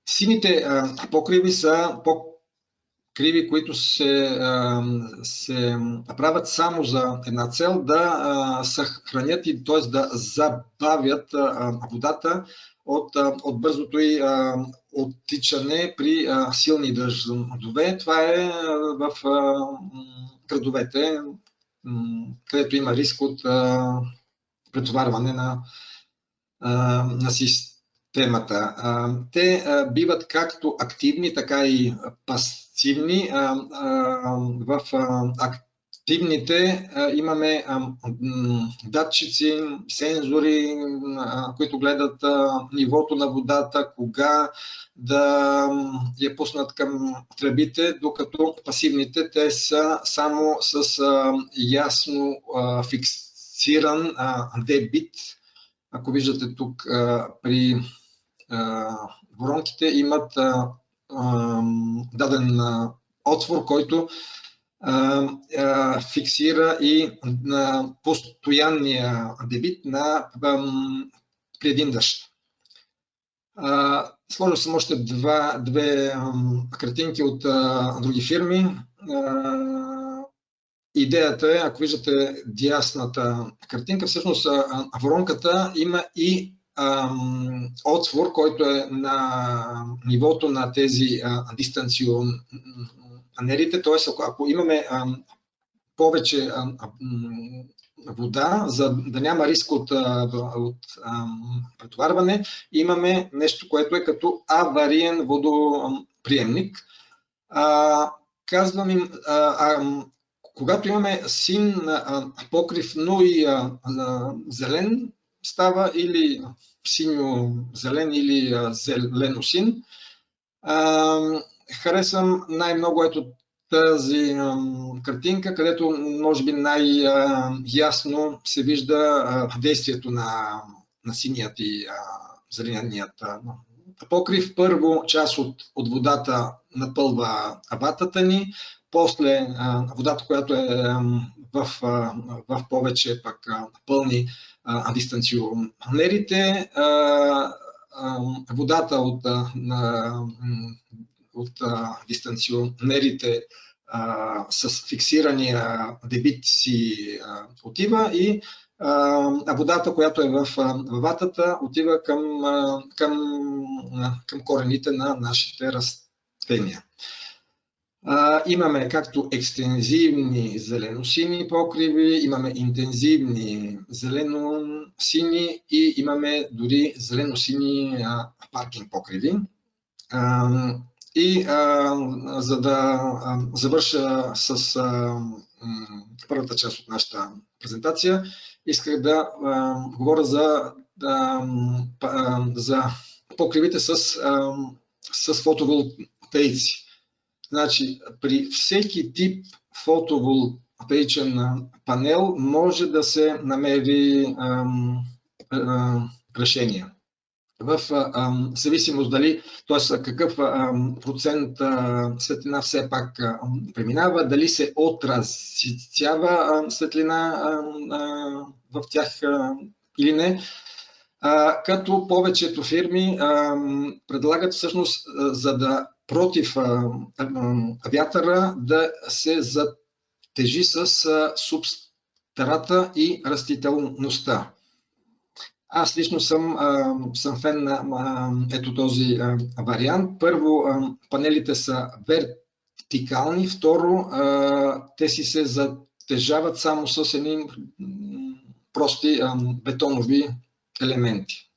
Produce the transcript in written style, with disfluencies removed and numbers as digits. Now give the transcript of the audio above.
Сините покриви са покриви, които се правят само за една цел, да съхранят и т.е. да забавят водата от бързото и оттичане при силни дъждове. Това е в градовете, където има риск от претоварване на системата. Те биват както активни, така и пасивни. В активните имаме датчици, сензори, които гледат нивото на водата, кога да я пуснат към тръбите, докато пасивните те са само с ясно фиксиран дебит. Ако виждате тук при воронките имат даден отвор, който фиксира и постоянния дебит при един дъжд. Сложил съм още две картинки от други фирми. Идеята е, ако виждате дясната картинка, всъщност воронката има и отвор, който е на нивото на тези дистанционерите, т.е. ако имаме повече вода, за да няма риск от претоварване, имаме нещо, което е като авариен водоприемник. Казвам им, когато имаме син покрив, но и зелен, става или синьо-зелен или зелено-син. Харесвам най-много ето тази картинка, където може би най-ясно се вижда действието на синият и зеленият покрив. Първо част от водата напълва ватата ни, после водата, която е в повече пък пълни дистанционерите, водата от дистанционерите с фиксирания дебит си отива и водата, която е в ватата, отива към корените на нашите растения. Имаме както екстензивни зелено-сини покриви, имаме интензивни зелено-сини и имаме дори зелено-сини паркинг покриви. И за да завърша с първата част от нашата презентация, исках да говоря за покривите с фотоволтаици. Значи, при всеки тип фотоволтаичен панел може да се намери решение. В зависимост дали, т.е. какъв процент светлина все пак преминава, дали се отразява светлина в тях или не. Като повечето фирми предлагат всъщност, за да против вятъра да се затежи с субстрата и растителността. Аз лично съм фен на ето този вариант. Първо, панелите са вертикални, второ, те си се затежават само с едни прости бетонови елементи.